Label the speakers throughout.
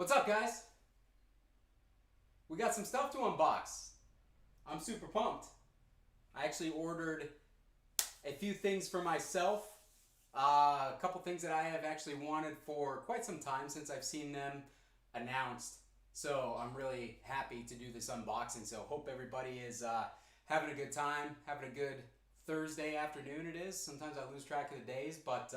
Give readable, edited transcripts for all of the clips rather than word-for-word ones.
Speaker 1: What's up, guys? We got some stuff to unbox. I'm super pumped. I actually ordered a few things for myself. A couple things that I have actually wanted for quite some time since I've seen them announced. So I'm really happy to do this unboxing. So hope everybody is having a good time, having a good Thursday afternoon it is. Sometimes I lose track of the days, but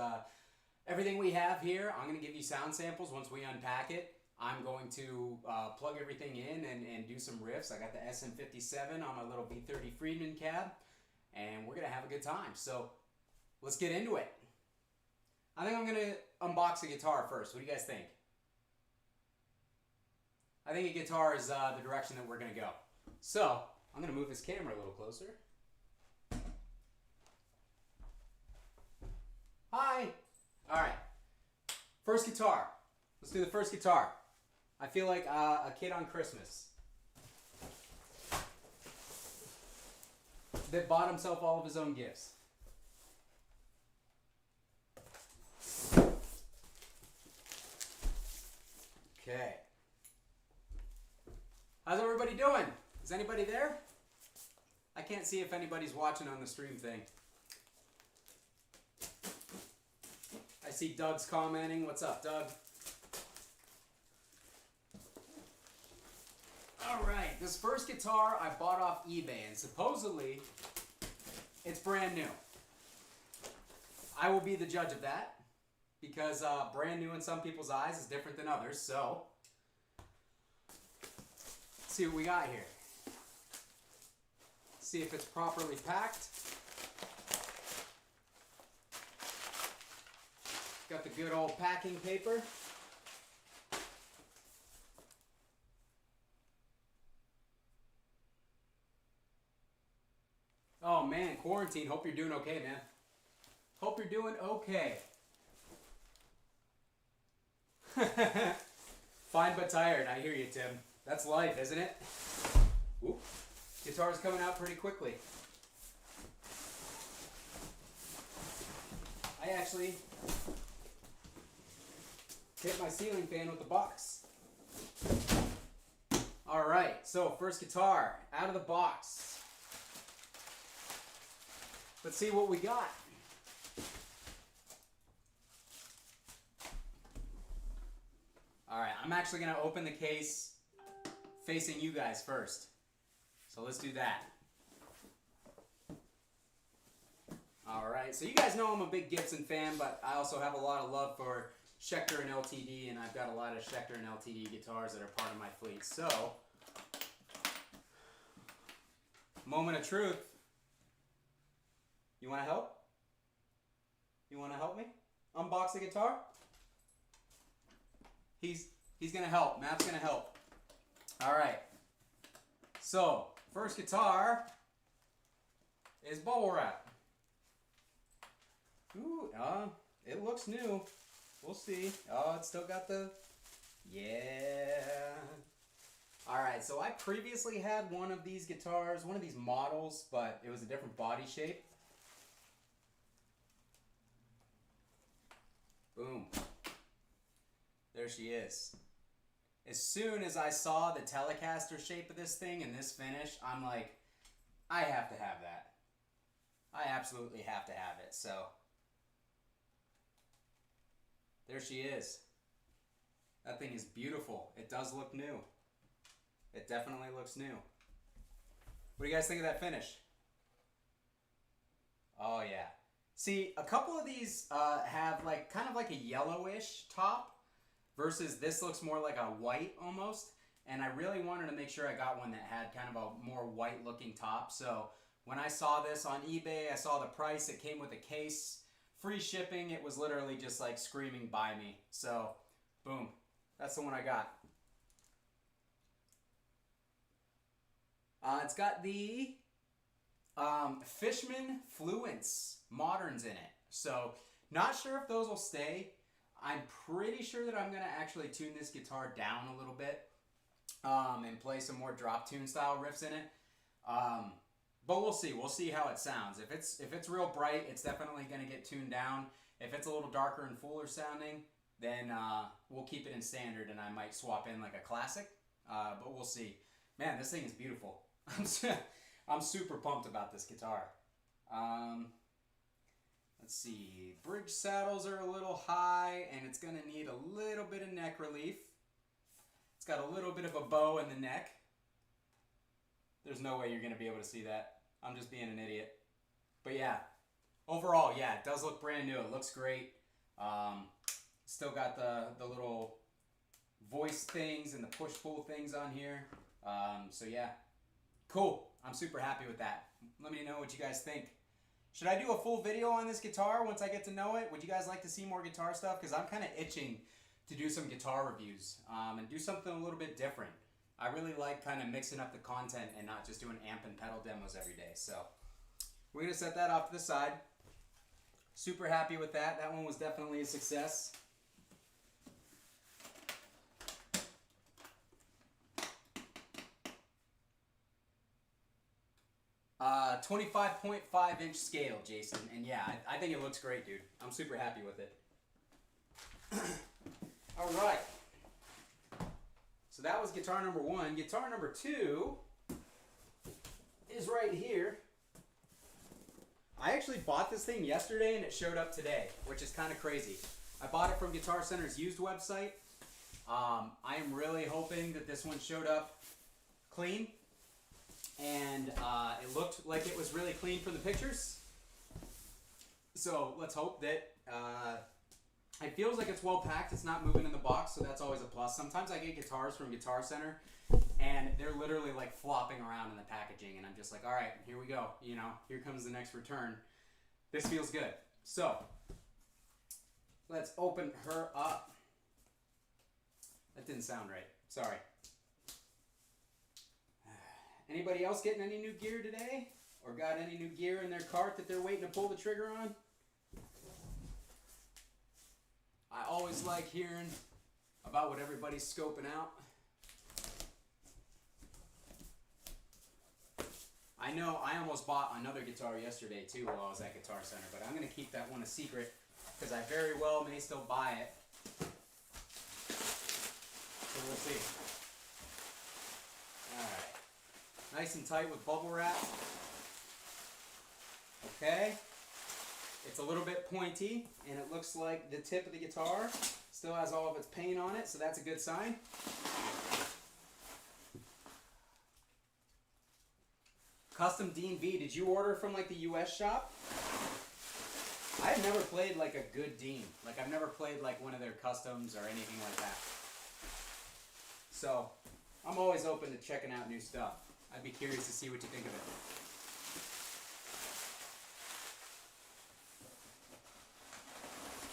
Speaker 1: everything we have here, I'm going to give you sound samples once we unpack it. I'm going to plug everything in and do some riffs. I got the SM57 on my little V30 Friedman cab, and we're going to have a good time. So let's get into it. I think I'm going to unbox a guitar first. What do you guys think? I think a guitar is the direction that we're going to go. So I'm going to move this camera a little closer. Hi! Alright, first guitar. Let's do the first guitar. I feel like a kid on Christmas that bought himself all of his own gifts. Okay. How's everybody doing? Is anybody there? I can't see if anybody's watching on the stream thing. I see Doug's commenting. What's up, Doug? Alright, this first guitar I bought off eBay, and supposedly it's brand new. I will be the judge of that, because brand new in some people's eyes is different than others, so let's see what we got here. See if it's properly packed. Got the good old packing paper. Oh man, quarantine. Hope you're doing okay, man. Hope you're doing okay. Fine but tired. I hear you, Tim. That's life, isn't it? Oop. Guitar's coming out pretty quickly. I actually hit my ceiling fan with the box. Alright, so first guitar out of the box. Let's see what we got. Alright, I'm actually going to open the case facing you guys first. So let's do that. Alright, so you guys know I'm a big Gibson fan, but I also have a lot of love for Schecter and LTD, and I've got a lot of Schecter and LTD guitars that are part of my fleet. So, moment of truth. You want to help? You want to help me unbox the guitar? He's going to help. Matt's going to help. All right. So, first guitar is bubble wrap. Ooh, it looks new. We'll see. Oh, it's still got the... Yeah. All right, so I previously had one of these guitars, one of these models, but it was a different body shape. Boom. There she is. As soon as I saw the Telecaster shape of this thing and this finish, I'm like, I have to have that. I absolutely have to have it, so... There she is. That thing is beautiful. It does look new. It definitely looks new. What do you guys think of that finish? Oh yeah. See, a couple of these have like kind of like a yellowish top versus this looks more like a white almost. And I really wanted to make sure I got one that had kind of a more white looking top. So when I saw this on eBay, I saw the price. It came with a case. Free shipping, it was literally just like screaming by me. So, boom. That's the one I got. It's got the Fishman Fluence Moderns in it. So, not sure if those will stay. I'm pretty sure that I'm going to actually tune this guitar down a little bit and play some more drop tune style riffs in it. But we'll see. We'll see how it sounds. If it's real bright, it's definitely going to get tuned down. If it's a little darker and fuller sounding, then we'll keep it in standard, and I might swap in like a classic, but we'll see. Man, this thing is beautiful. I'm super pumped about this guitar. Let's see, bridge saddles are a little high, and it's going to need a little bit of neck relief. It's got a little bit of a bow in the neck. There's no way you're going to be able to see that. I'm just being an idiot. But yeah, overall, yeah, it does look brand new. It looks great. Still got the little voice things and the push-pull things on here. So yeah, cool. I'm super happy with that. Let me know what you guys think. Should I do a full video on this guitar once I get to know it? Would you guys like to see more guitar stuff? Because I'm kind of itching to do some guitar reviews and do something a little bit different. I really like kind of mixing up the content and not just doing amp and pedal demos every day. So we're going to set that off to the side. Super happy with that. That one was definitely a success. 25.5 inch scale, Jason. And yeah, I think it looks great, dude. I'm super happy with it. All right. So that was guitar number one. Guitar number two is right here. I actually bought this thing yesterday and it showed up today, which is kind of crazy. I bought it from Guitar Center's used website. I am really hoping that this one showed up clean. And it looked like it was really clean from the pictures. So let's hope that it feels like it's well packed. It's not moving in the box, so that's always a plus. Sometimes I get guitars from Guitar Center, and they're literally like flopping around in the packaging, and I'm just like, all right, here we go. You know, here comes the next return. This feels good. So let's open her up. That didn't sound right. Sorry. Anybody else getting any new gear today? Or got any new gear in their cart that they're waiting to pull the trigger on? I always like hearing about what everybody's scoping out. I know I almost bought another guitar yesterday too while I was at Guitar Center, but I'm going to keep that one a secret because I very well may still buy it. So we'll see. Alright. Nice and tight with bubble wrap. Okay. It's a little bit pointy, and it looks like the tip of the guitar still has all of its paint on it, so that's a good sign. Custom Dean V, did you order from like the US shop? I've never played like a good Dean. Like I've never played like one of their customs or anything like that. So I'm always open to checking out new stuff. I'd be curious to see what you think of it.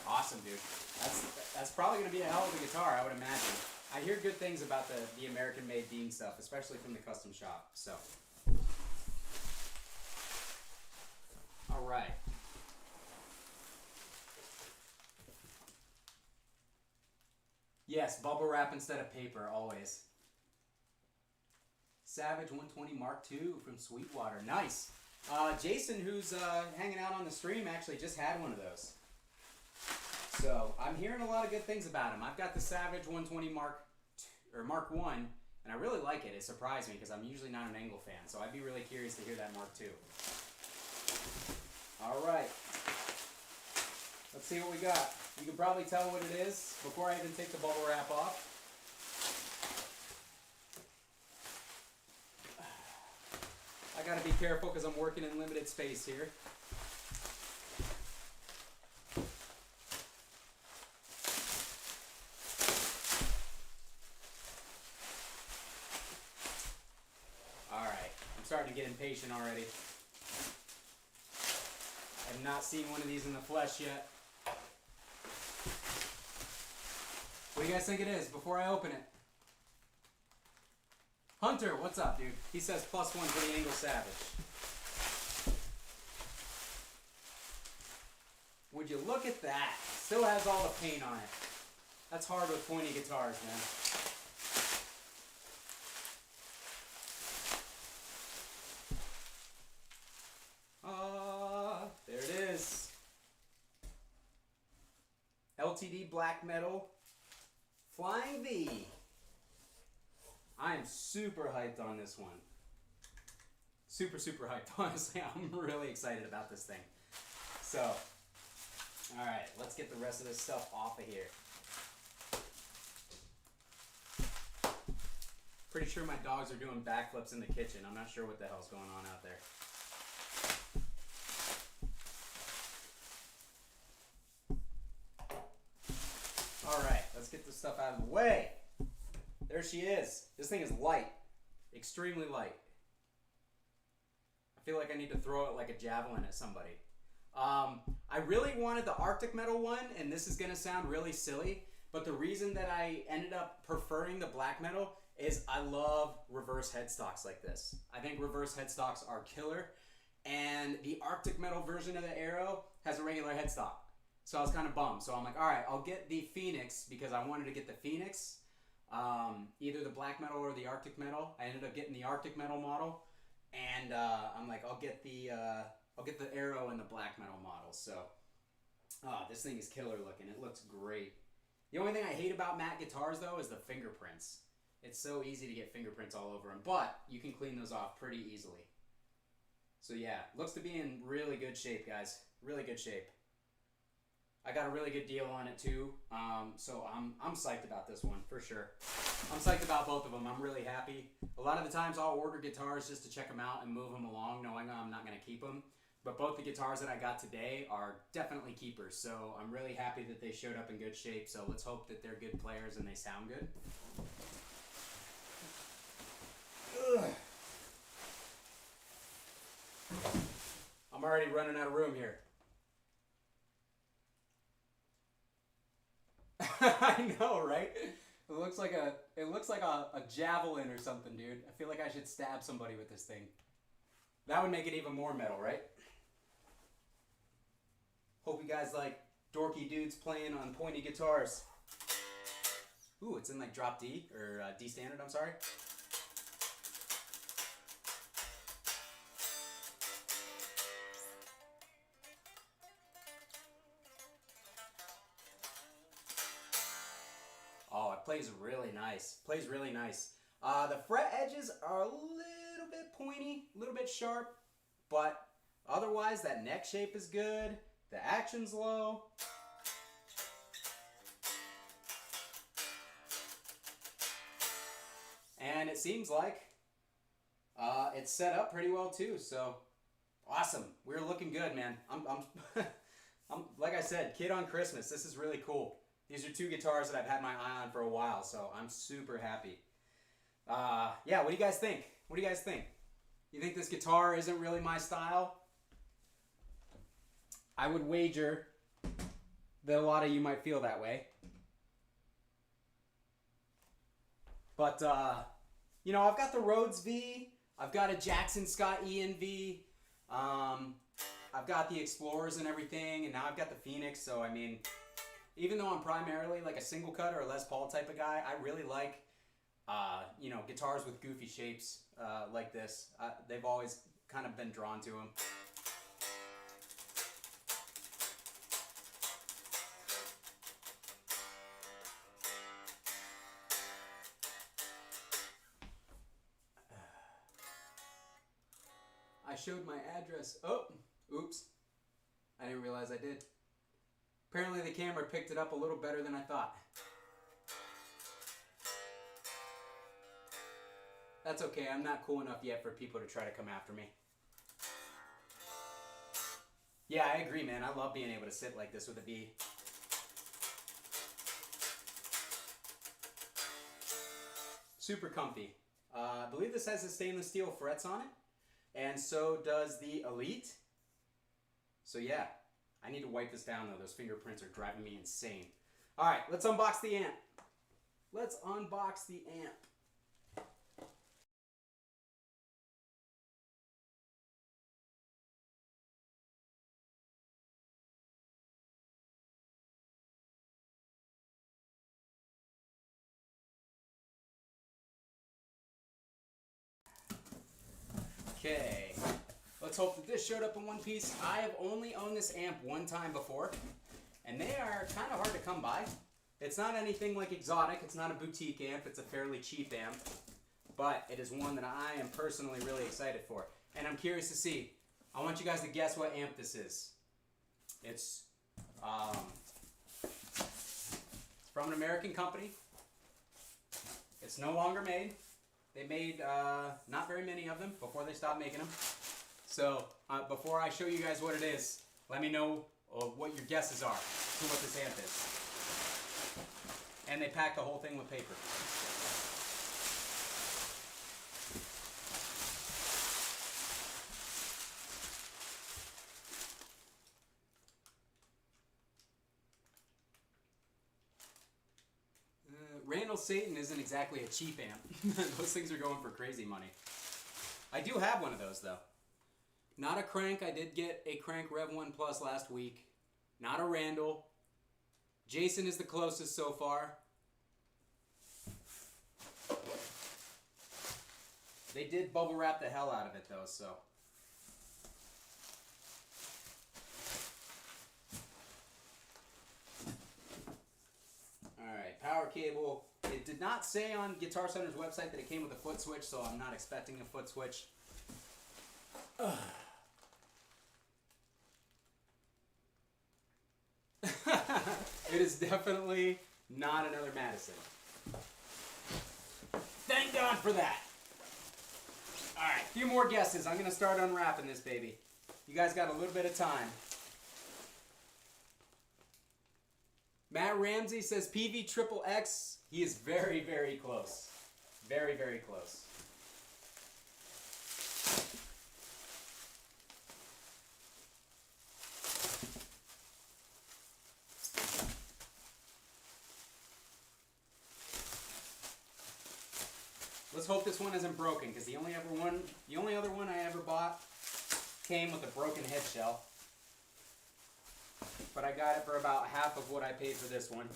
Speaker 1: Awesome, dude. That's probably going to be a hell of a guitar, I would imagine. I hear good things about the American-made Dean stuff, especially from the custom shop. So, all right. Yes, bubble wrap instead of paper, always. Savage 120 Mark II from Sweetwater. Nice. Jason, who's hanging out on the stream, actually just had one of those. So I'm hearing a lot of good things about him. I've got the Savage 120 Mark I, and I really like it. It surprised me because I'm usually not an Angle fan, so I'd be really curious to hear that Mark II. All right. Let's see what we got. You can probably tell what it is before I even take the bubble wrap off. I gotta be careful because I'm working in limited space here. Alright, I'm starting to get impatient already. I have not seen one of these in the flesh yet. What do you guys think it is before I open it? Hunter, what's up, dude? He says +1 for the Angle Savage. Would you look at that? Still has all the paint on it. That's hard with pointy guitars, man. There it is. LTD black metal Flying V. I am super hyped on this one. Super hyped, honestly. I'm really excited about this thing. So, alright, let's get the rest of this stuff off of here. Pretty sure my dogs are doing backflips in the kitchen. I'm not sure what the hell's going on out there. Alright, let's get this stuff out of the way. There she is. This thing is light. Extremely light. I feel like I need to throw it like a javelin at somebody. I really wanted the Arctic Metal one, and this is going to sound really silly, but the reason that I ended up preferring the black metal is I love reverse headstocks like this. I think reverse headstocks are killer, and the Arctic Metal version of the Arrow has a regular headstock. So I was kind of bummed. So I'm like, all right, I'll get the Phoenix because I wanted to get the Phoenix. Either the black metal or the Arctic Metal. I ended up getting the Arctic Metal model, and I'm like, I'll get the Arrow and the black metal model. So this thing is killer looking. It looks great. The only thing I hate about matte guitars though is the fingerprints. It's so easy to get fingerprints all over them, but you can clean those off pretty easily. So yeah, looks to be in really good shape, guys. Really good shape. I got a really good deal on it too, so I'm psyched about this one for sure. I'm psyched about both of them. I'm really happy. A lot of the times I'll order guitars just to check them out and move them along, knowing I'm not going to keep them. But both the guitars that I got today are definitely keepers, so I'm really happy that they showed up in good shape. So let's hope that they're good players and they sound good. Ugh. I'm already running out of room here. I know, right? It looks like a javelin or something, dude. I feel like I should stab somebody with this thing. That would make it even more metal, right? Hope you guys like dorky dudes playing on pointy guitars. Ooh, it's in like drop D, or D standard, I'm sorry. Oh, it plays really nice. Plays really nice. The fret edges are a little bit pointy, a little bit sharp, but otherwise that neck shape is good. The action's low. And it seems like it's set up pretty well too, so awesome. We're looking good, man. I'm like I said, kid on Christmas. This is really cool. These are two guitars that I've had my eye on for a while, so I'm super happy. Yeah, what do you guys think? What do you guys think? You think this guitar isn't really my style? I would wager that a lot of you might feel that way. But, you know, I've got the Rhodes V. I've got a Jackson Scott ENV. I've got the Explorers and everything, and now I've got the Phoenix. So, I mean, even though I'm primarily like a single cut or a Les Paul type of guy, I really like, you know, guitars with goofy shapes like this. They've always kind of been drawn to them. I showed my address. Oh, oops. I didn't realize I did. Apparently the camera picked it up a little better than I thought. That's okay, I'm not cool enough yet for people to try to come after me. Yeah, I agree, man. I love being able to sit like this with a V. Super comfy. I believe this has the stainless steel frets on it. And so does the Elite. So yeah, I need to wipe this down though. Those fingerprints are driving me insane. All right, let's unbox the amp. Let's unbox the amp. Okay, let's hope that this showed up in one piece. I have only owned this amp one time before, and they are kind of hard to come by. It's not anything like exotic. It's not a boutique amp. It's a fairly cheap amp, but it is one that I am personally really excited for. And I'm curious to see. I want you guys to guess what amp this is. It's from an American company. It's no longer made. They made not very many of them before they stopped making them. So before I show you guys what it is, let me know what your guesses are to what this amp is. And they packed the whole thing with paper. Randall Satan isn't exactly a cheap amp. Those things are going for crazy money. I do have one of those though. Not a crank. I did get a crank Rev 1 Plus last week. Not a Randall. Jason is the closest so far. They did bubble wrap the hell out of it though, so. Alright, power cable. It did not say on Guitar Center's website that it came with a foot switch, so I'm not expecting a foot switch. It is definitely not another Madison. Thank God for that. Alright, a few more guesses. I'm going to start unwrapping this baby. You guys got a little bit of time. Matt Ramsey says PV Triple X. He is very, very close. Very, very close. Let's hope this one isn't broken, because the only other one I ever bought came with a broken head shell. But I got it for about half of what I paid for this one.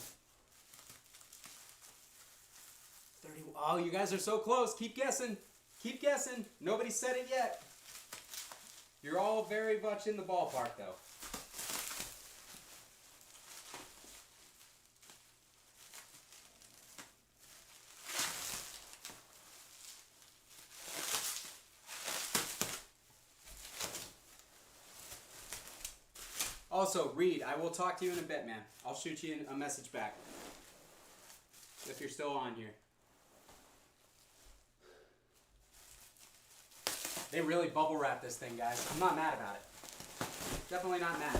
Speaker 1: 30. Oh, you guys are so close. Keep guessing. Keep guessing. Nobody said it yet. You're all very much in the ballpark, though. Also, Reed, I will talk to you in a bit, man. I'll shoot you a message back. If you're still on here. They really bubble wrap this thing, guys. I'm not mad about it. Definitely not mad.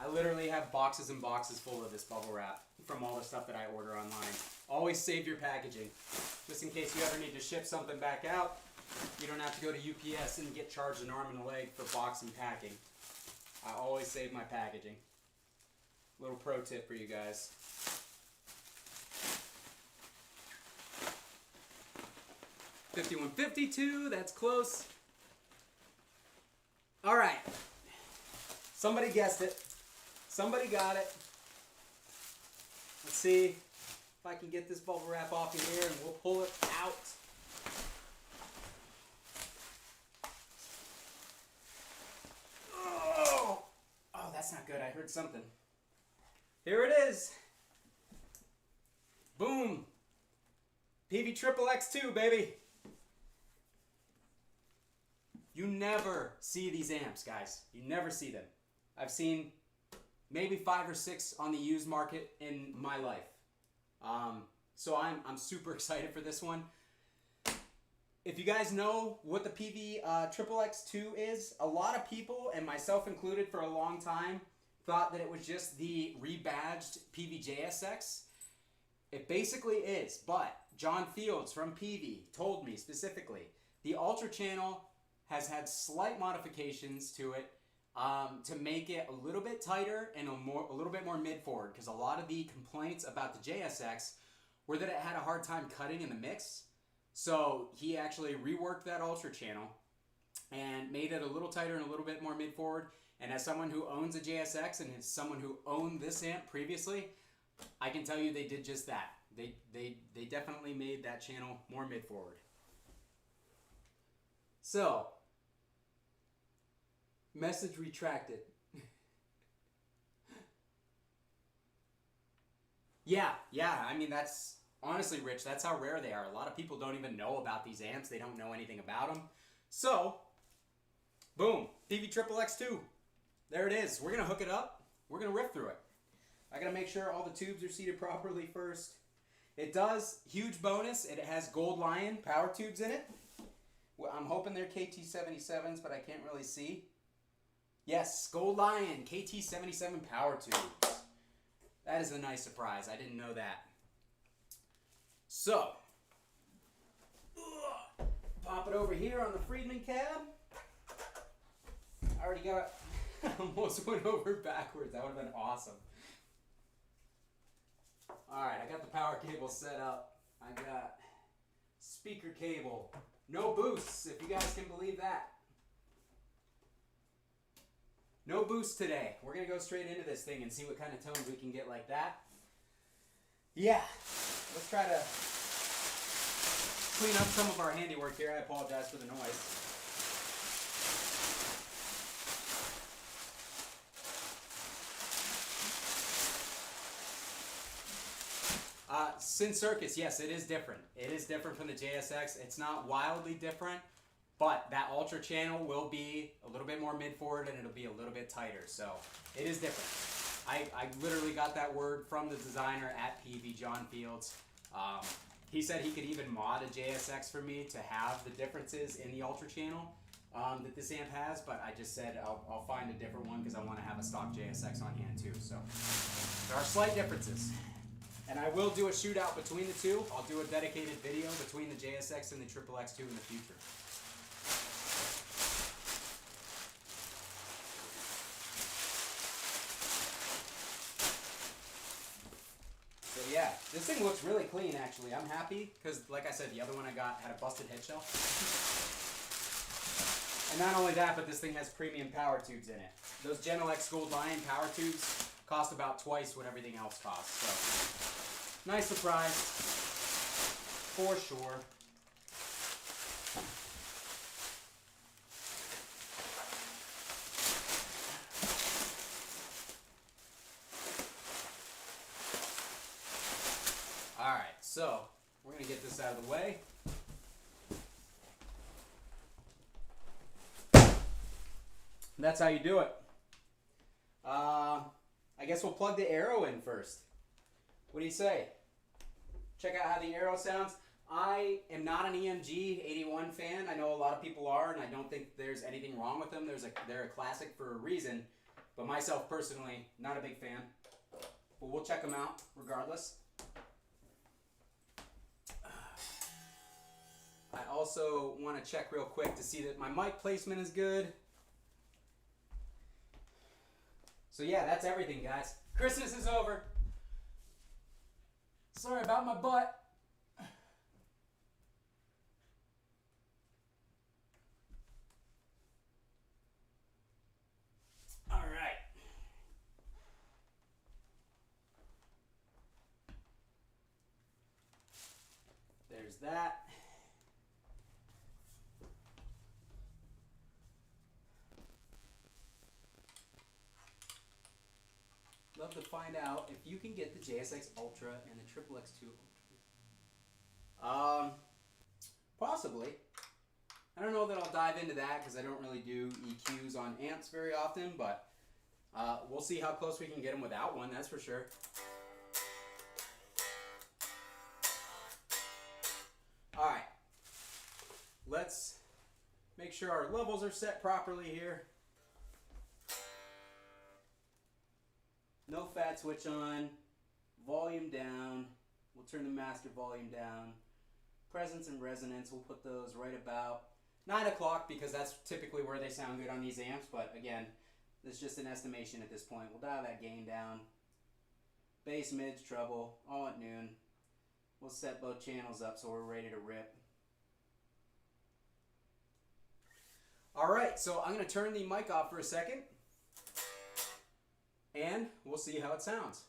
Speaker 1: I literally have boxes and boxes full of this bubble wrap from all the stuff that I order online. Always save your packaging. Just in case you ever need to ship something back out. You don't have to go to UPS and get charged an arm and a leg for box and packing. I always save my packaging. Little pro tip for you guys. $51.52, that's close. All right. Somebody guessed it. Somebody got it. Let's see if I can get this bubble wrap off of here and we'll pull it out. That's not good. I heard something. Here it is. Boom. PV Triple X2, baby. You never see these amps, guys. You never see them. I've seen maybe 5 or 6 on the used market in my life. So I'm super excited for this one. If you guys know what the PV Triple X2 is, a lot of people, and myself included for a long time, thought that it was just the rebadged PV-JSX. It basically is, but John Fields from PV told me specifically, the Ultra Channel has had slight modifications to it to make it a little bit tighter and a little bit more mid-forward, because a lot of the complaints about the JSX were that it had a hard time cutting in the mix. So he actually reworked that Ultra Channel and made it a little tighter and a little bit more mid-forward. And as someone who owns a JSX and as someone who owned this amp previously, I can tell you they did just that. They definitely made that channel more mid-forward. So, Message retracted. Yeah. I mean, that's honestly, Rich, that's how rare they are. A lot of people don't even know about these amps. They don't know anything about them. So, boom, PV Triple X2. There it is. We're going to hook it up. We're going to riff through it. I got to make sure all the tubes are seated properly first. It does, huge bonus, it has Gold Lion power tubes in it. Well, I'm hoping they're KT77s, but I can't really see. Yes, Gold Lion KT77 power tubes. That is a nice surprise. I didn't know that. So, pop it over here on the Friedman cab. I already got it. Almost went over backwards. That would have been awesome. Alright, I got the power cable set up. I got speaker cable. No boosts, if you guys can believe that. No boost today. We're going to go straight into this thing and see what kind of tones we can get like that. Yeah, let's try to clean up some of our handiwork here. I apologize for the noise. Sin Circus, yes, it is different. It is different from the JSX. It's not wildly different, but that Ultra channel will be a little bit more mid-forward and it'll be a little bit tighter. So it is different. I literally got that word from the designer at PV, John Fields. He said he could even mod a JSX for me to have the differences in the Ultra channel that this amp has, but I just said I'll find a different one because I want to have a stock JSX on hand too. So there are slight differences. And I will do a shootout between the two. I'll do a dedicated video between the JSX and the Triple X2 in the future. So yeah, this thing looks really clean actually. I'm happy because like I said, the other one I got had a busted head shell. And not only that, but this thing has premium power tubes in it. Those Genel X Gold Lion power tubes cost about twice what everything else costs. So nice surprise, for sure. All right, so we're gonna get this out of the way. That's how you do it. I guess we'll plug the Aero in first. What do you say? Check out how the Aero sounds. I am not an EMG 81 fan. I know a lot of people are, and I don't think there's anything wrong with them. They're a classic for a reason, but myself personally, not a big fan. But we'll check them out regardless. I also want to check real quick to see that my mic placement is good. So yeah, that's everything, guys. Christmas is over. Sorry about my butt. All right. There's that. Love to find out if you can get the JSX Ultra and the Triple X2 Ultra. Possibly. I don't know that I'll dive into that because I don't really do EQs on amps very often, but we'll see how close we can get them without one, that's for sure. All right. Let's make sure our levels are set properly here. No fat switch on, volume down. We'll turn the master volume down. Presence and resonance, we'll put those right about 9 o'clock because that's typically where they sound good on these amps, but again, this is just an estimation at this point. We'll dial that gain down. Bass, mids, treble, all at noon. We'll set both channels up so we're ready to rip. All right, so I'm gonna turn the mic off for a second and we'll see how it sounds.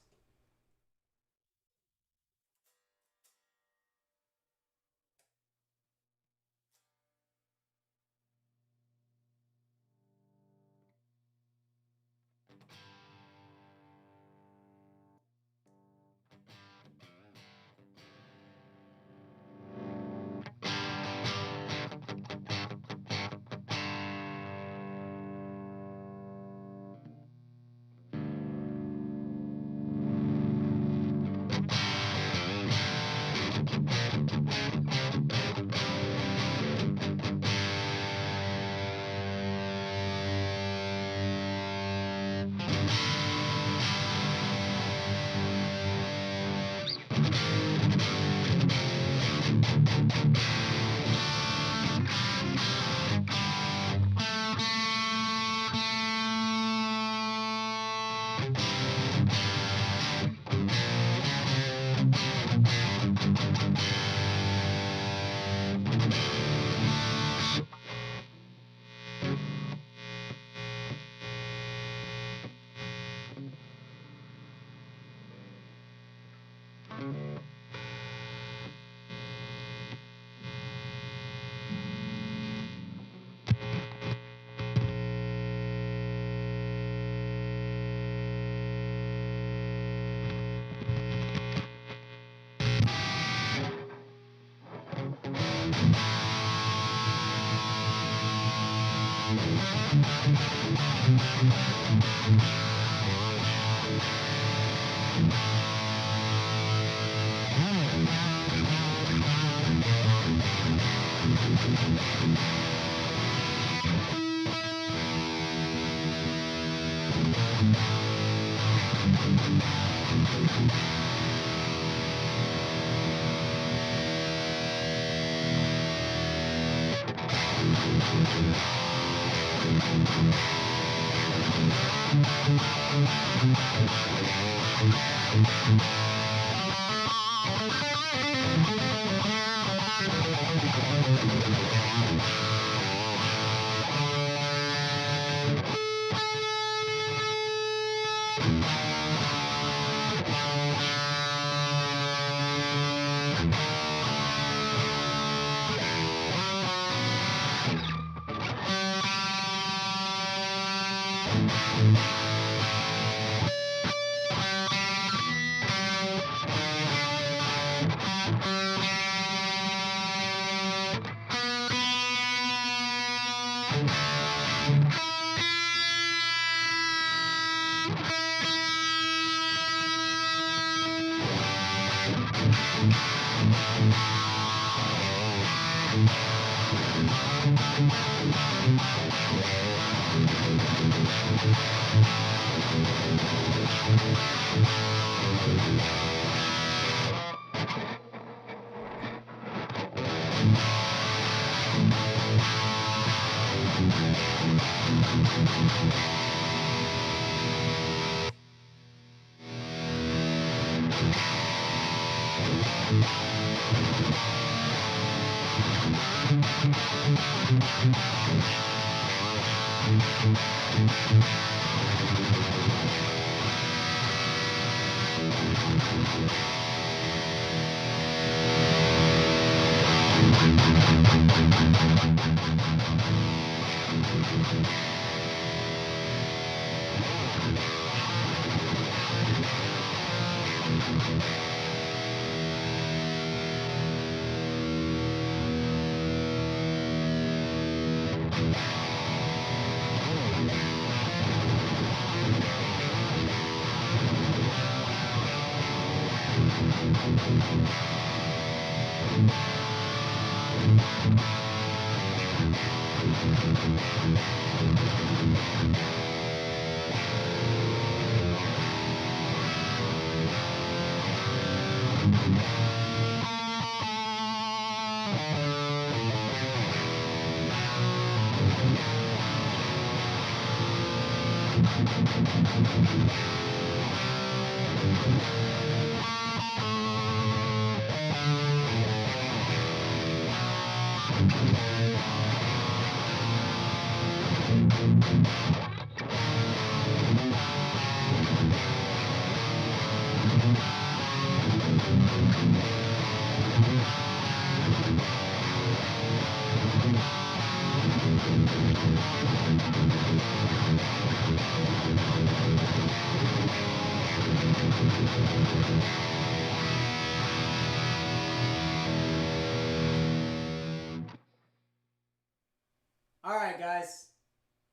Speaker 1: All right, guys.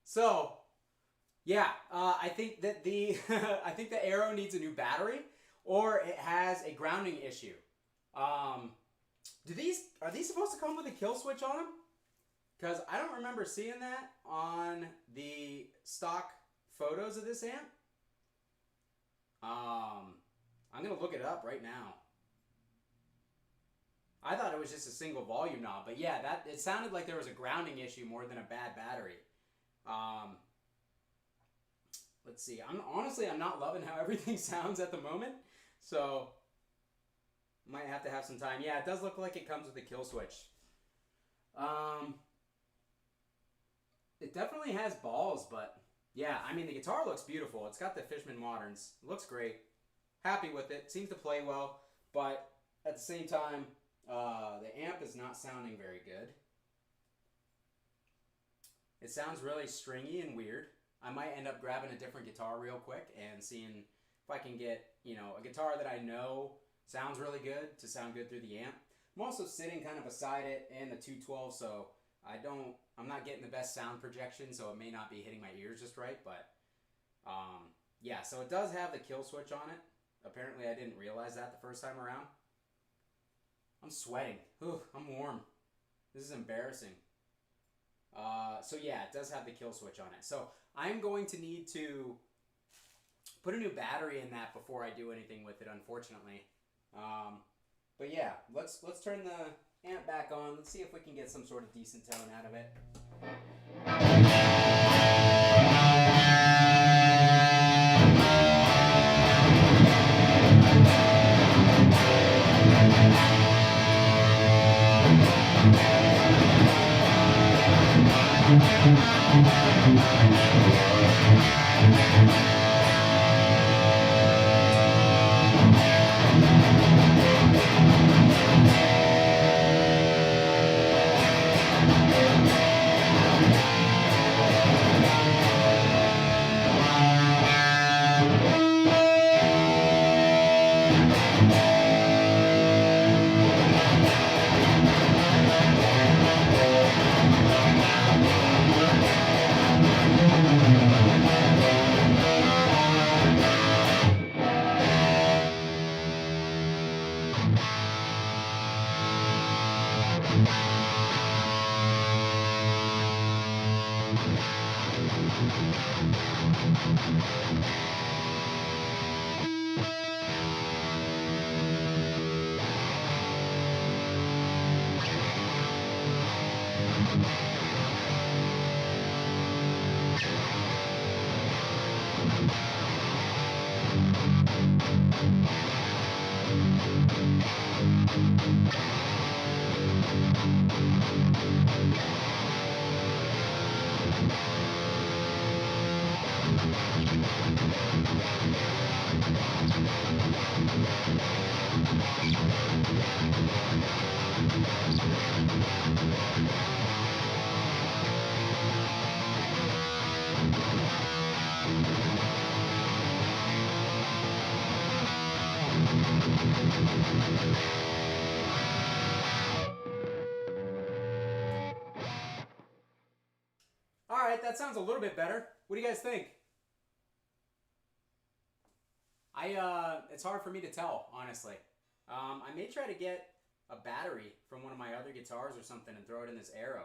Speaker 1: So, yeah, I think that the I think the Arrow needs a new battery, or it has a grounding issue. Um, are these supposed to come with a kill switch on them? Because I don't remember seeing that on the stock photos of this amp. I'm gonna look it up right now. I thought it was just a single volume knob, but yeah, that it sounded like there was a grounding issue more than a bad battery. Let's see. I'm not loving how everything sounds at the moment, so might have to have some time. Yeah, it does look like it comes with a kill switch. It definitely has balls, but yeah, I mean the guitar looks beautiful. It's got the Fishman Moderns. It looks great. Happy with it. Seems to play well, but at the same time, the amp is not sounding very good. It sounds really stringy and weird. I might end up grabbing a different guitar real quick and seeing if I can get, a guitar that I know sounds really good to sound good through the amp. I'm also sitting kind of beside it and the 212, so I'm not getting the best sound projection, so it may not be hitting my ears just right, but yeah, so it does have the kill switch on it. Apparently I didn't realize that the first time around. I'm sweating. Ooh, I'm warm. This is embarrassing. So yeah, it does have the kill switch on it. So I'm going to need to put a new battery in that before I do anything with it, unfortunately. But yeah, let's turn the amp back on. Let's see if we can get some sort of decent tone out of it. Alright, that sounds a little bit better. What do you guys think? It's hard for me to tell, honestly. I may try to get a battery from one of my other guitars or something and throw it in this Arrow.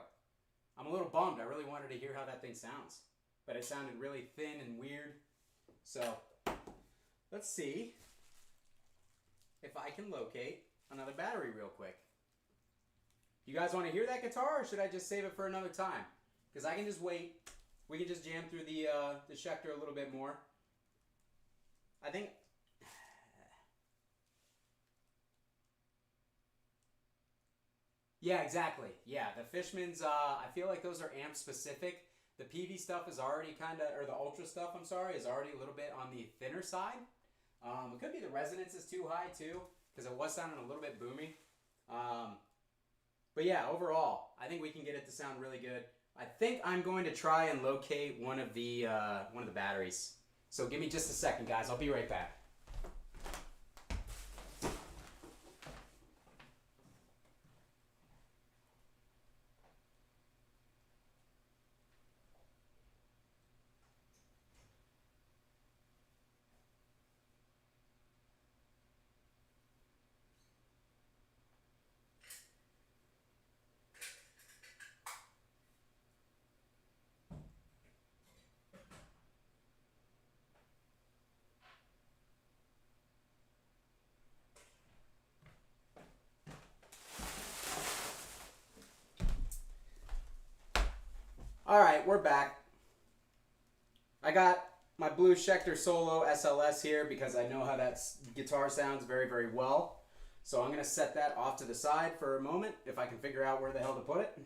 Speaker 1: I'm a little bummed. I really wanted to hear how that thing sounds. But it sounded really thin and weird. So, let's see if I can locate another battery real quick. You guys want to hear that guitar, or should I just save it for another time? Because I can just wait. We can just jam through the Schecter a little bit more. I think... Yeah, exactly. Yeah, the Fishmans, I feel like those are amp specific. The PV stuff is already kind of, or the Ultra stuff, I'm sorry, is already a little bit on the thinner side. It could be the resonance is too high too, because it was sounding a little bit boomy. But yeah, overall, I think we can get it to sound really good. I think I'm going to try and locate one of the batteries. So give me just a second, guys. I'll be right back. All right, we're back. I got my blue Schecter Solo SLS here because I know how that guitar sounds very, very well. So I'm going to set that off to the side for a moment if I can figure out where the hell to put it.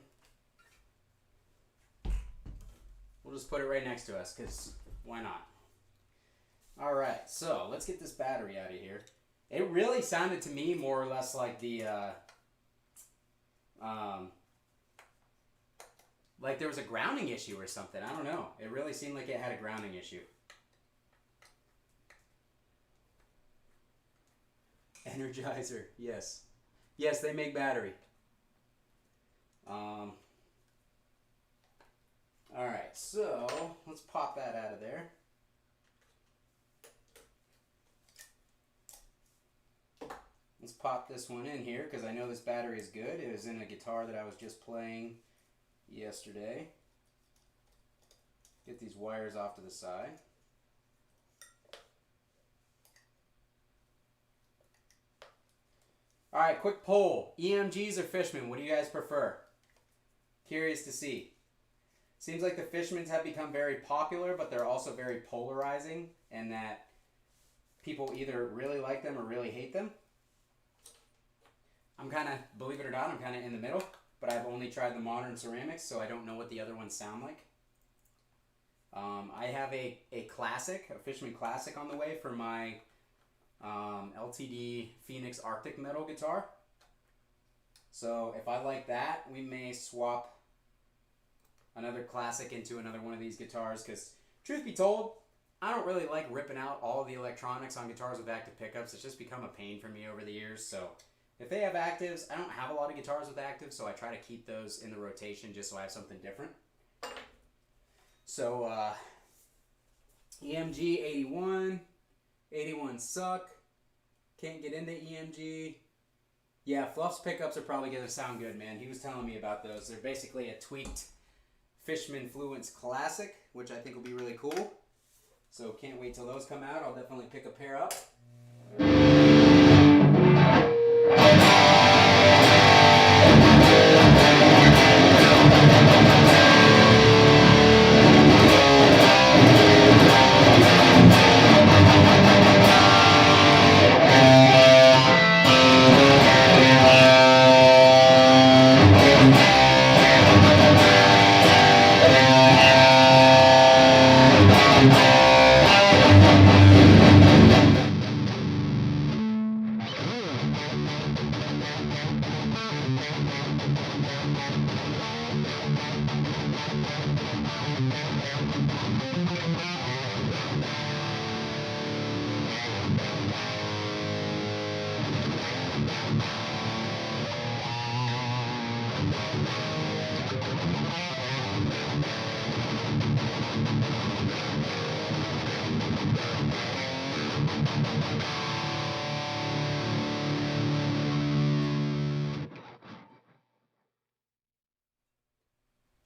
Speaker 1: We'll just put it right next to us because why not? All right, so let's get this battery out of here. It really sounded to me more or less like the... like there was a grounding issue or something. I don't know. It really seemed like it had a grounding issue. Energizer, yes. Yes, they make battery. Alright, so let's pop that out of there. Let's pop this one in here because I know this battery is good. It was in a guitar that I was just playing yesterday. Get these wires off to the side. Alright, quick poll. EMGs or Fishman? What do you guys prefer? Curious to see. Seems like the Fishmans have become very popular, but they're also very polarizing, and that people either really like them or really hate them. I'm kind of, believe it or not, I'm kind of in the middle, but I've only tried the modern ceramics, so I don't know what the other ones sound like. I have a classic, a Fishman Classic on the way for my LTD Phoenix Arctic Metal guitar. So if I like that, we may swap another classic into another one of these guitars, because truth be told, I don't really like ripping out all of the electronics on guitars with active pickups. It's just become a pain for me over the years. So if they have actives, I don't have a lot of guitars with actives, so I try to keep those in the rotation just so I have something different. So EMG 81, 81 suck. Can't get into EMG. Yeah, Fluff's pickups are probably going to sound good, man. He was telling me about those. They're basically a tweaked Fishman Fluence Classic, which I think will be really cool. So can't wait till those come out. I'll definitely pick a pair up.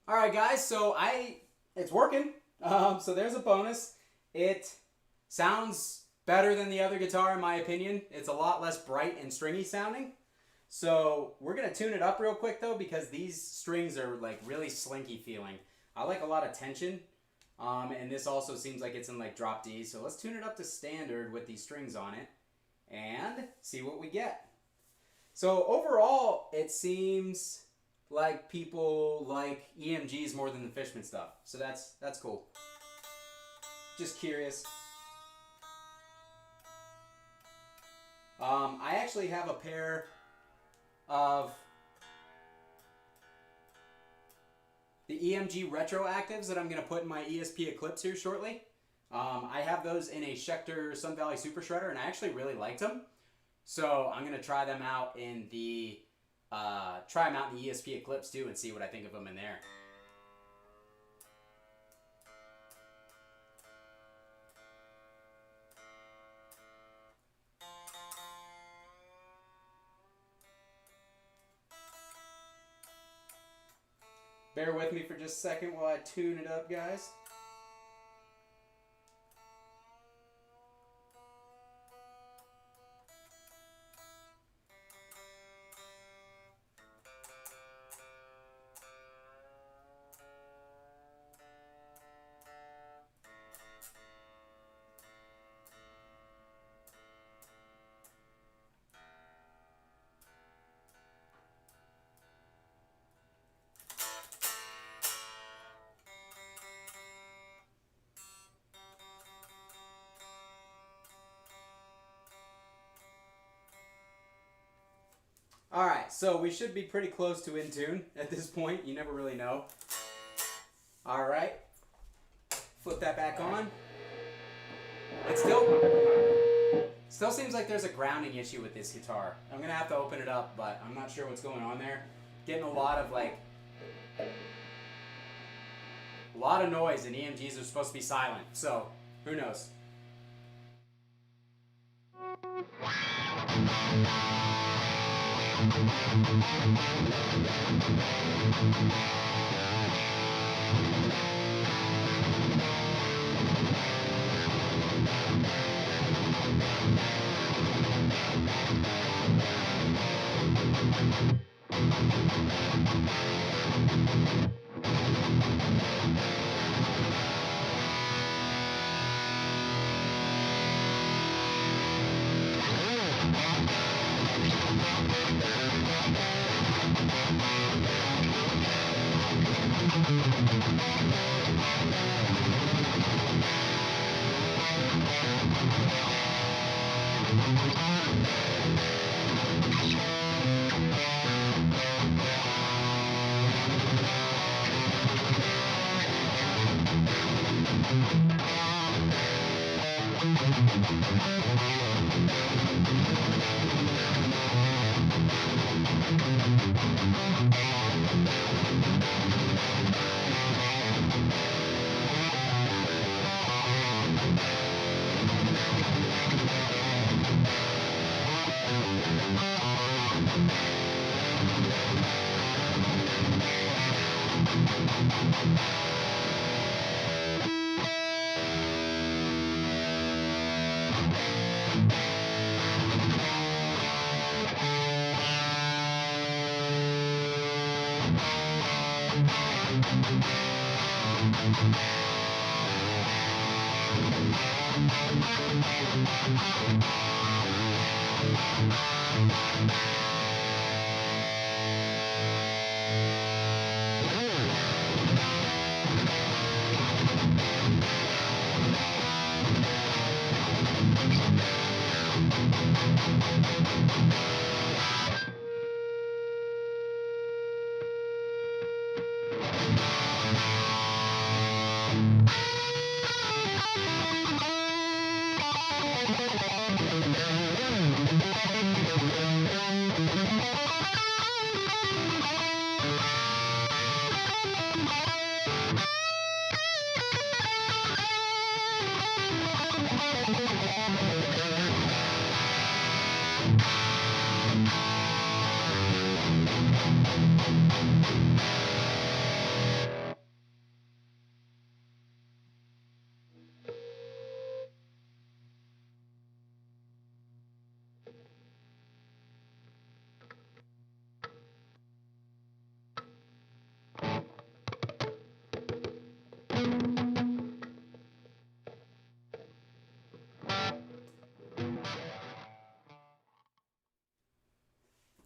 Speaker 1: Alright guys, so it's working. So there's a bonus. It sounds better than the other guitar in my opinion. It's a lot less bright and stringy sounding. So we're going to tune it up real quick though, because these strings are like really slinky feeling. I like a lot of tension. And this also seems like it's in like drop D. So let's tune it up to standard with these strings on it and see what we get. So overall, it seems like people like EMGs more than the Fishman stuff. So that's cool. Just curious. I actually have a pair of the EMG retroactives that I'm going to put in my ESP Eclipse here shortly. I have those in a Schecter Sun Valley Super Shredder, and I actually really liked them. So I'm going to try them out in the ESP Eclipse too and see what I think of them in there. Bear with me for just a second while I tune it up, guys. Alright, so we should be pretty close to in tune at this point. You never really know. Alright. Flip that back on. It's Still seems like there's a grounding issue with this guitar. I'm gonna have to open it up, but I'm not sure what's going on there. Getting a lot of noise, and EMGs are supposed to be silent, so who knows?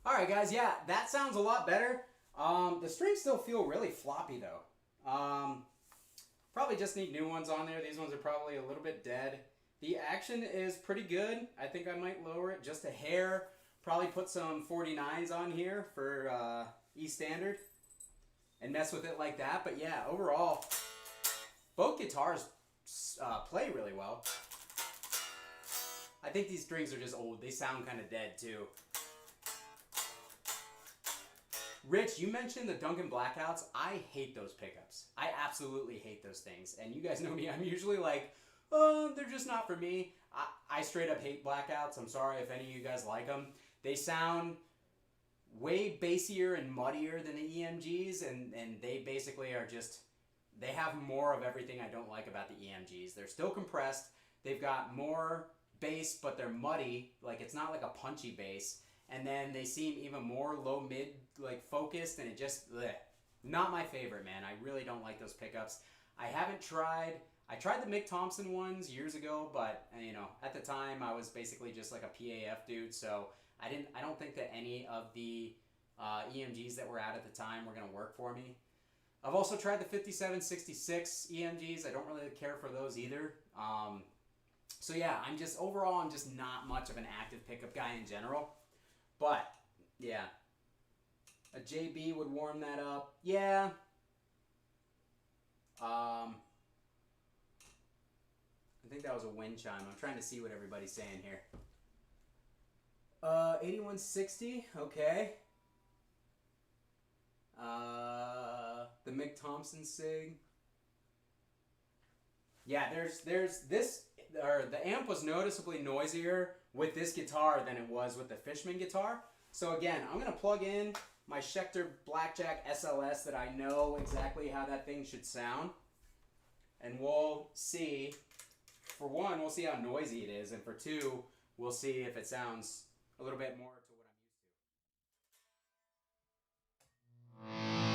Speaker 1: Alright guys, yeah, that sounds a lot better. The strings still feel really floppy though. Probably just need new ones on there. These ones are probably a little bit dead. The action is pretty good. I think I might lower it just a hair. Probably put some 49s on here for E standard and mess with it like that. But yeah, overall, both guitars play really well. I think these strings are just old. They sound kind of dead too. Rich, you mentioned the Duncan Blackouts. I hate those pickups. I absolutely hate those things. And you guys know me, I'm usually like, oh, they're just not for me. I straight up hate Blackouts. I'm sorry if any of you guys like them. They sound way bassier and muddier than the EMGs, and they basically are just, they have more of everything I don't like about the EMGs. They're still compressed. They've got more bass, but they're muddy. Like, it's not like a punchy bass. And then they seem even more low-mid, like, focused, and it just, bleh. Not my favorite, man. I really don't like those pickups. I tried the Mick Thompson ones years ago, but, you know, at the time, I was basically just like a PAF dude, so I don't think that any of the EMGs that were out at the time were going to work for me. I've also tried the 5766 EMGs. I don't really care for those either. So yeah, overall, I'm just not much of an active pickup guy in general. But, yeah. A JB would warm that up. Yeah. I think that was a wind chime. I'm trying to see what everybody's saying here. 8160, okay. The Mick Thompson Sig. Yeah, there's this, or the amp was noticeably noisier with this guitar than it was with the Fishman guitar. So again, I'm gonna plug in my Schecter Blackjack SLS that I know exactly how that thing should sound. And we'll see, for one, we'll see how noisy it is, and for two, we'll see if it sounds a little bit more to what I'm used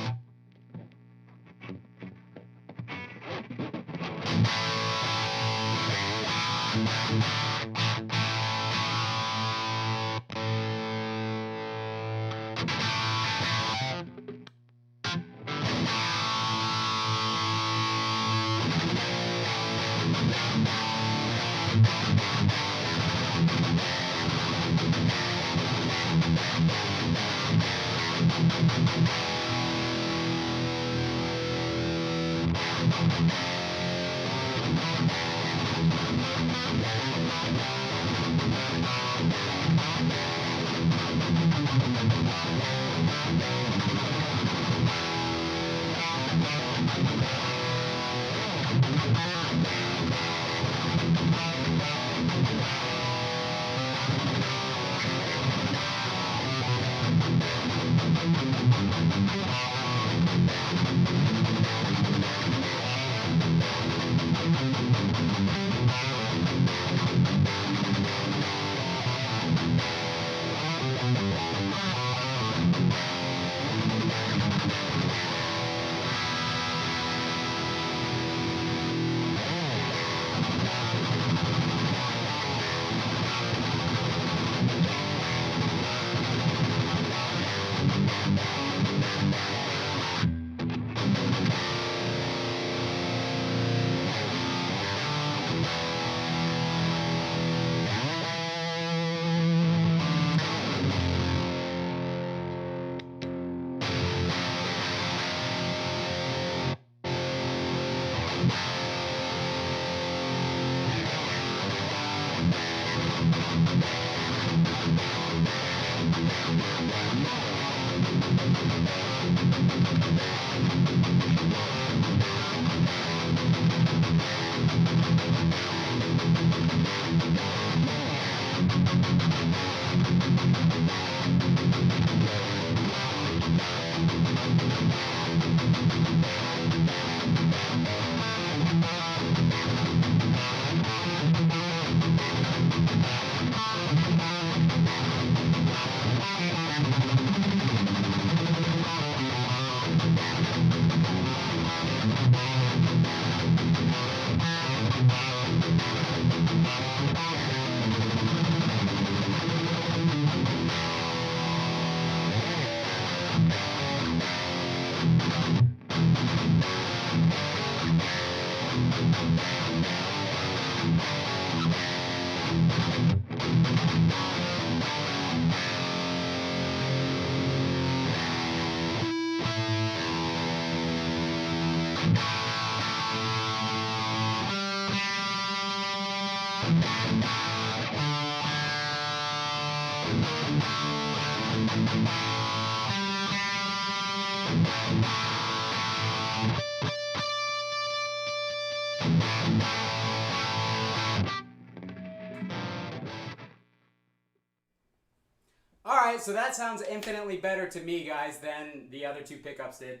Speaker 1: Alright, so that sounds infinitely better to me, guys, than the other two pickups did.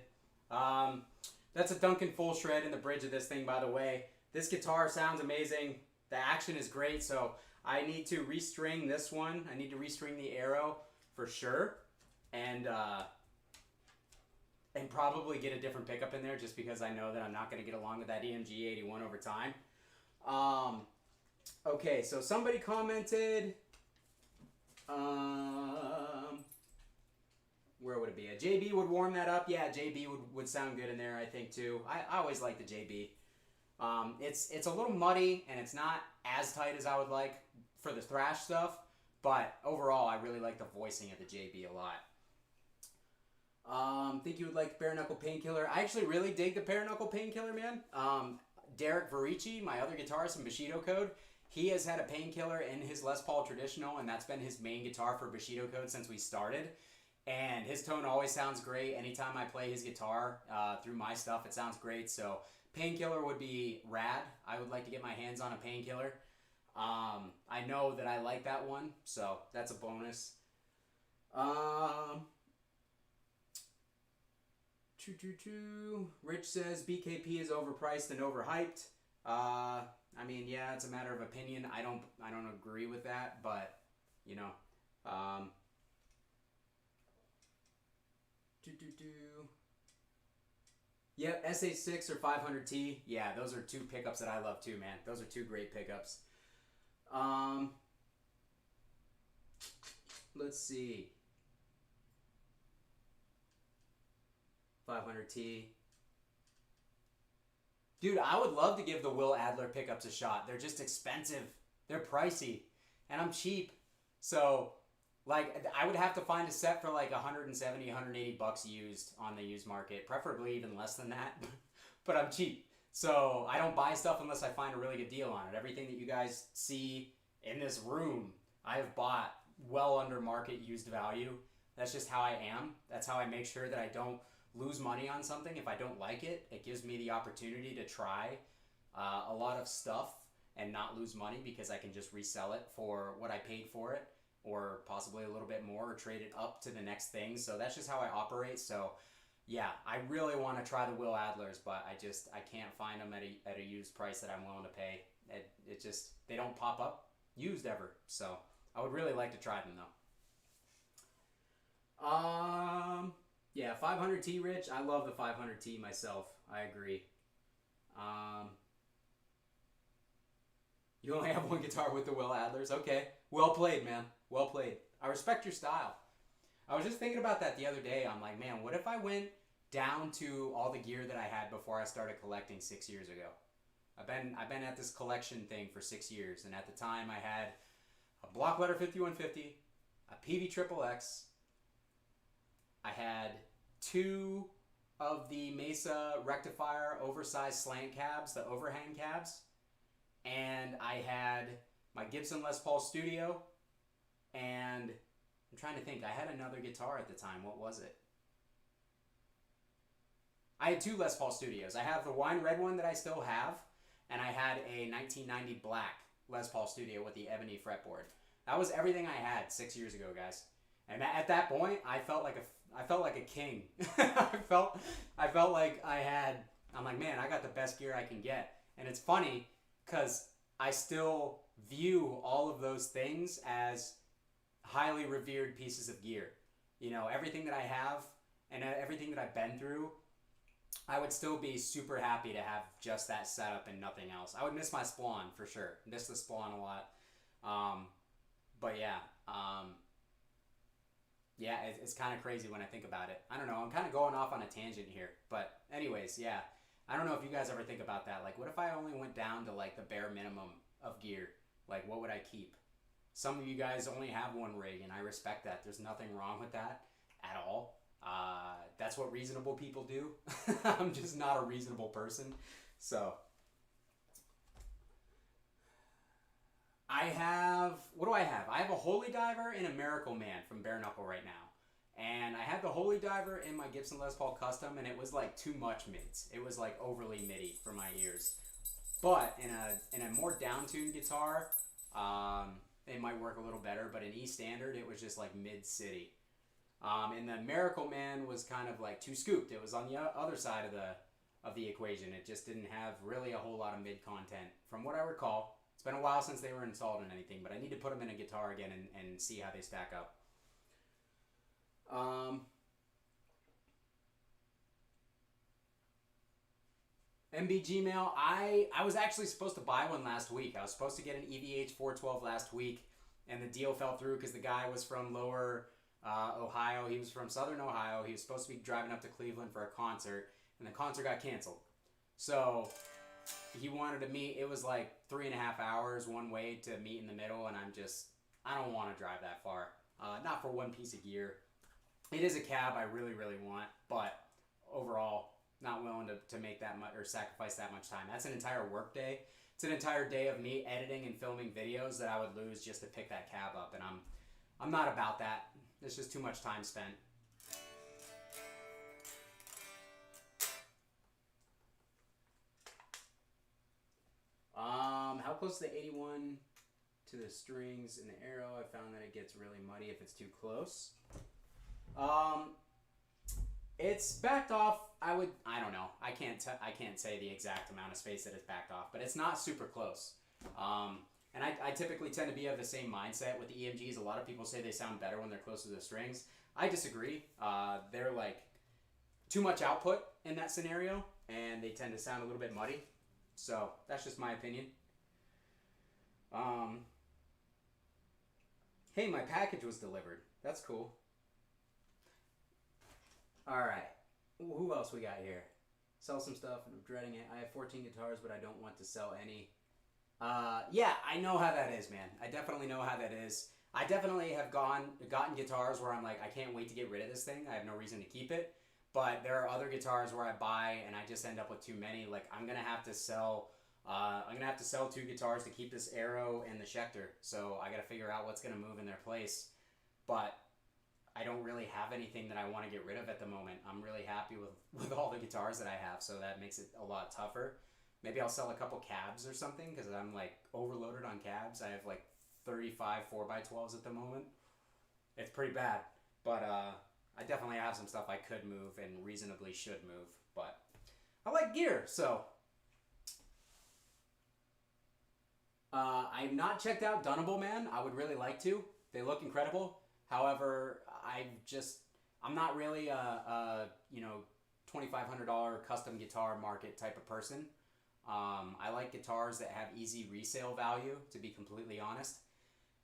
Speaker 1: That's a Duncan full shred in the bridge of this thing, by the way. This guitar sounds amazing. The action is great, so I need to restring this one. I need to restring the Arrow for sure. And probably get a different pickup in there just because I know that I'm not going to get along with that EMG 81 over time. Okay, so somebody commented... where would it be? A JB would warm that up. Yeah, JB would sound good in there, I think, too. I always like the JB. It's a little muddy, and it's not as tight as I would like for the thrash stuff, but overall, I really like the voicing of the JB a lot. Think you would like Bare Knuckle Painkiller. I actually really dig the Bare Knuckle Painkiller, man. Derek Verici, my other guitarist in Bushido Code, He has had a Painkiller in his Les Paul Traditional, and that's been his main guitar for Bushido Code since we started. And his tone always sounds great. Anytime I play his guitar through my stuff, it sounds great. So Painkiller would be rad. I would like to get my hands on a Painkiller. I know that I like that one, so that's a bonus. Rich says BKP is overpriced and overhyped. I mean, yeah, it's a matter of opinion. I don't agree with that, but you know, Yep, SA6 or 500T. Yeah, those are two pickups that I love too, man. Those are two great pickups. Let's see. 500T. Dude, I would love to give the Will Adler pickups a shot. They're just expensive. They're pricey. And I'm cheap. So, like, I would have to find a set for like 170, 180 bucks used on the used market. Preferably even less than that. But I'm cheap. So, I don't buy stuff unless I find a really good deal on it. Everything that you guys see in this room, I have bought well under market used value. That's just how I am. That's how I make sure that I don't lose money on something. If I don't like it, it gives me the opportunity to try a lot of stuff and not lose money because I can just resell it for what I paid for it, or possibly a little bit more, or trade it up to the next thing. So that's just how I operate. So yeah, I really want to try the Will Adlers, but I can't find them at a used price that I'm willing to pay. It just, they don't pop up used ever. So I would really like to try them though. Yeah, 500T, Rich. I love the 500T myself. I agree. You only have one guitar with the Will Adlers? Okay. Well played, man. Well played. I respect your style. I was just thinking about that the other day. I'm like, man, what if I went down to all the gear that I had before I started collecting 6 years ago? I've been at this collection thing for 6 years, and at the time I had a Blockletter 5150, a PV Triple X. I had 2 of the Mesa Rectifier oversized slant cabs, the overhang cabs, and I had my Gibson Les Paul Studio, and I'm trying to think, I had another guitar at the time. What was it? I had 2 Les Paul Studios. I have the wine red one that I still have, and I had a 1990 black Les Paul Studio with the ebony fretboard. That was everything I had 6 years ago, guys. And at that point, I felt like a king. I felt like I'm like, man, I got the best gear I can get. And it's funny because I still view all of those things as highly revered pieces of gear. You know, everything that I have and everything that I've been through, I would still be super happy to have just that setup and nothing else. I would miss my Splawn for sure. Miss the Splawn a lot. But yeah, yeah, it's kind of crazy when I think about it. I don't know. I'm kind of going off on a tangent here. But anyways, yeah. I don't know if you guys ever think about that. Like, what if I only went down to, like, the bare minimum of gear? Like, what would I keep? Some of you guys only have one rig, and I respect that. There's nothing wrong with that at all. That's what reasonable people do. I'm just not a reasonable person. So, I have, what do I have? I have a Holy Diver and a Miracle Man from Bare Knuckle right now. And I had the Holy Diver in my Gibson Les Paul Custom, and it was like too much mids. It was like overly midi for my ears. But in a more down-tuned guitar, it might work a little better. But in E standard, it was just like mid-city. And the Miracle Man was kind of like too scooped. It was on the other side of the equation. It just didn't have really a whole lot of mid content, from what I recall. It's been a while since they were installed in anything, but I need to put them in a guitar again and see how they stack up. MB Gmail, I was actually supposed to buy one last week. I was supposed to get an EVH 412 last week, and the deal fell through because the guy was from lower Ohio. He was from southern Ohio. He was supposed to be driving up to Cleveland for a concert, and the concert got canceled. So he wanted to meet. It was like 3.5 hours one way to meet in the middle, and I don't want to drive that far. Not for one piece of gear. It is a cab I really, really want, but overall, not willing to to make that much or sacrifice that much time. That's an entire work day. It's an entire day of me editing and filming videos that I would lose just to pick that cab up, and I'm not about that. It's just too much time spent. How close to the 81 to the strings in the arrow? I found that it gets really muddy if it's too close. It's backed off. I don't know. I can't say the exact amount of space that it's backed off, but it's not super close. And I typically tend to be of the same mindset with the EMGs. A lot of people say they sound better when they're close to the strings. I disagree. They're like too much output in that scenario, and they tend to sound a little bit muddy. So that's just my opinion. Hey, my package was delivered. That's cool. All right. Who else we got here? Sell some stuff. I'm dreading it. I have 14 guitars, but I don't want to sell any. Yeah, I know how that is, man. I definitely know how that is. I definitely have gotten guitars where I'm like, I can't wait to get rid of this thing. I have no reason to keep it. But there are other guitars where I buy and I just end up with too many. Like I'm gonna have to sell 2 guitars to keep this Arrow and the Schecter. So I gotta figure out what's gonna move in their place. But I don't really have anything that I want to get rid of at the moment. I'm really happy with all the guitars that I have, so that makes it a lot tougher. Maybe I'll sell a couple cabs or something because I'm like overloaded on cabs. I have like 35 4x12s at the moment. It's pretty bad, but I definitely have some stuff I could move and reasonably should move. But I like gear, so I've not checked out Dunnable, man. I would really like to. They look incredible. However, I'm not really a $2,500 custom guitar market type of person. I like guitars that have easy resale value, to be completely honest,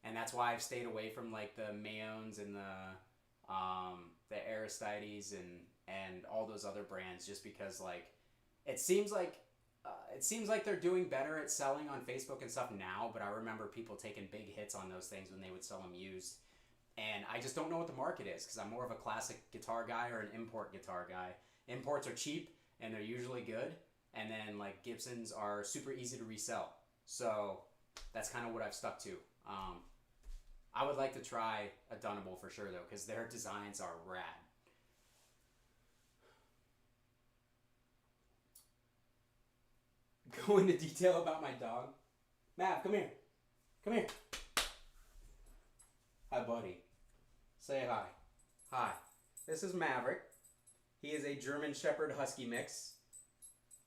Speaker 1: and that's why I've stayed away from like the Mayones and the Aristides and all those other brands, just because like it seems like they're doing better at selling on Facebook and stuff now, but I remember people taking big hits on those things when they would sell them used. And I just don't know what the market is because I'm more of a classic guitar guy or an import guitar guy. Imports are cheap and they're usually good. And then like Gibsons are super easy to resell. So that's kind of what I've stuck to. I would like to try a Dunnable for sure though, because their designs are rad. Go into detail about my dog. Mav, come here. Come here. Hi, buddy. Say hi. Hi. This is Maverick. He is a German Shepherd Husky mix.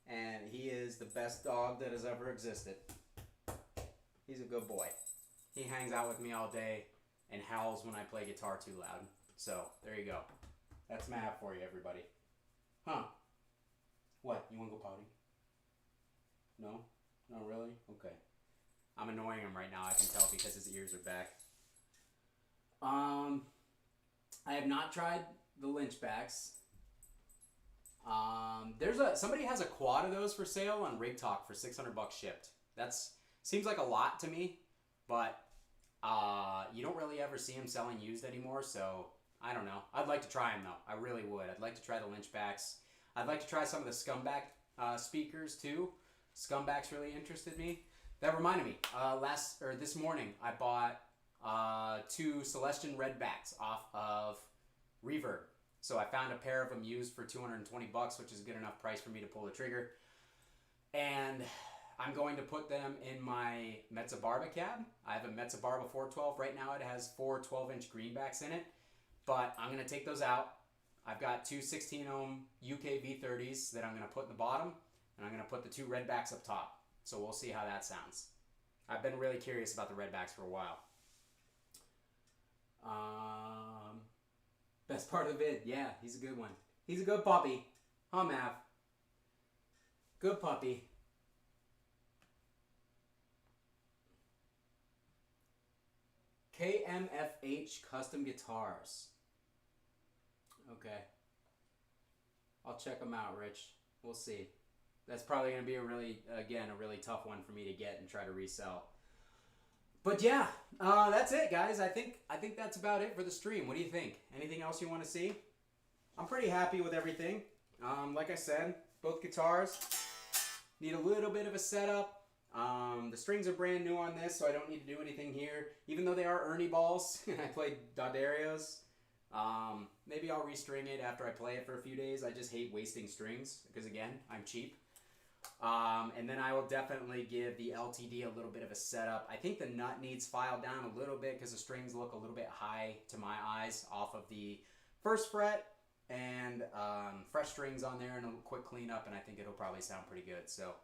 Speaker 1: And he is the best dog that has ever existed. He's a good boy. He hangs out with me all day and howls when I play guitar too loud. So, there you go. That's Mav for you, everybody. Huh? What? You want to go potty? No? No, really? Okay. I'm annoying him right now, I can tell, because his ears are back. I have not tried the Lynchbacks. Somebody has a quad of those for sale on Rig Talk for $600 shipped. Seems like a lot to me, but you don't really ever see them selling used anymore, so I don't know. I'd like to try them though. I really would. I'd like to try the Lynchbacks. I'd like to try some of the Scumbag speakers too. Scumbag's really interested me. That reminded me. This morning I bought 2 Celestion Redbacks off of Reverb. So I found a pair of them used for $220, which is a good enough price for me to pull the trigger. And I'm going to put them in my Mezza Barba cab. I have a Mezza Barba 412. Right now it has 4 12-inch greenbacks in it. But I'm going to take those out. I've got 2 16-ohm UK V30s that I'm going to put in the bottom. And I'm going to put the 2 Redbacks up top. So we'll see how that sounds. I've been really curious about the Redbacks for a while. Best part of the vid. Yeah, he's a good one. He's a good puppy. Huh, Mav? Good puppy. KMFH Custom Guitars. Okay. I'll check them out, Rich. We'll see. That's probably going to be a really tough one for me to get and try to resell. But yeah, that's it, guys. I think that's about it for the stream. What do you think? Anything else you want to see? I'm pretty happy with everything. Like I said, both guitars. Need a little bit of a setup. The strings are brand new on this, so I don't need to do anything here. Even though they are Ernie balls, I played D'Adderios. Maybe I'll restring it after I play it for a few days. I just hate wasting strings because, again, I'm cheap. And then I will definitely give the LTD a little bit of a setup. I think the nut needs filed down a little bit because the strings look a little bit high to my eyes off of the first fret, and fresh strings on there and a quick cleanup, and I think it'll probably sound pretty good. So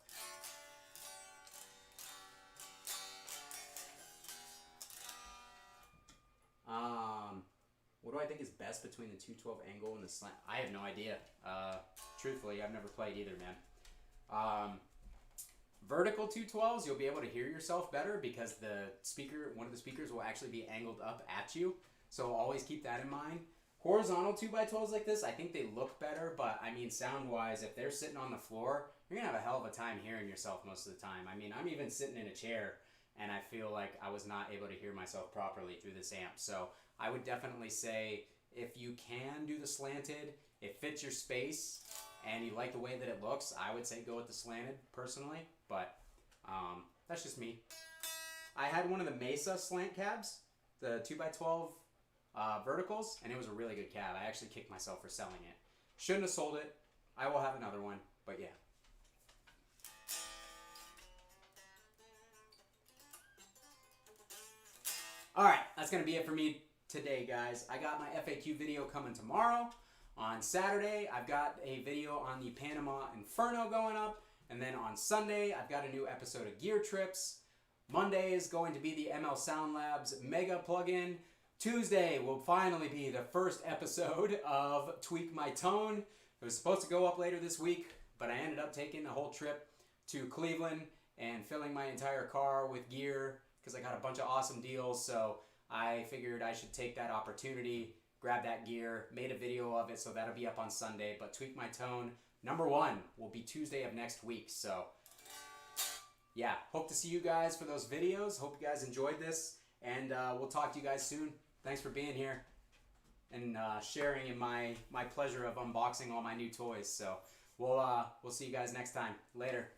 Speaker 1: what do I think is best between the 212 angle and the slant? I have no idea. Truthfully, I've never played either, man. Vertical 212s, you'll be able to hear yourself better because one of the speakers will actually be angled up at you. So always keep that in mind. Horizontal 2x12s like this, I think they look better, but I mean, sound-wise, if they're sitting on the floor, you're gonna have a hell of a time hearing yourself most of the time. I mean, I'm even sitting in a chair, and I feel like I was not able to hear myself properly through this amp. So I would definitely say, if you can do the slanted, it fits your space, and you like the way that it looks, I would say go with the slanted, personally, but that's just me. I had one of the Mesa slant cabs, the 2x12 verticals, and it was a really good cab. I actually kicked myself for selling it. Shouldn't have sold it. I will have another one, but yeah. Alright, that's going to be it for me today, guys. I got my FAQ video coming tomorrow. On Saturday, I've got a video on the Panama Inferno going up. And then on Sunday, I've got a new episode of Gear Trips. Monday is going to be the ML Sound Labs Mega plugin. Tuesday will finally be the first episode of Tweak My Tone. It was supposed to go up later this week, but I ended up taking the whole trip to Cleveland and filling my entire car with gear because I got a bunch of awesome deals. So I figured I should take that opportunity, grab that gear, made a video of it, so that'll be up on Sunday. But Tweak My Tone #1 will be Tuesday of next week. So yeah, hope to see you guys for those videos. Hope you guys enjoyed this, and we'll talk to you guys soon. Thanks for being here and sharing in my pleasure of unboxing all my new toys. So we'll see you guys next time. Later.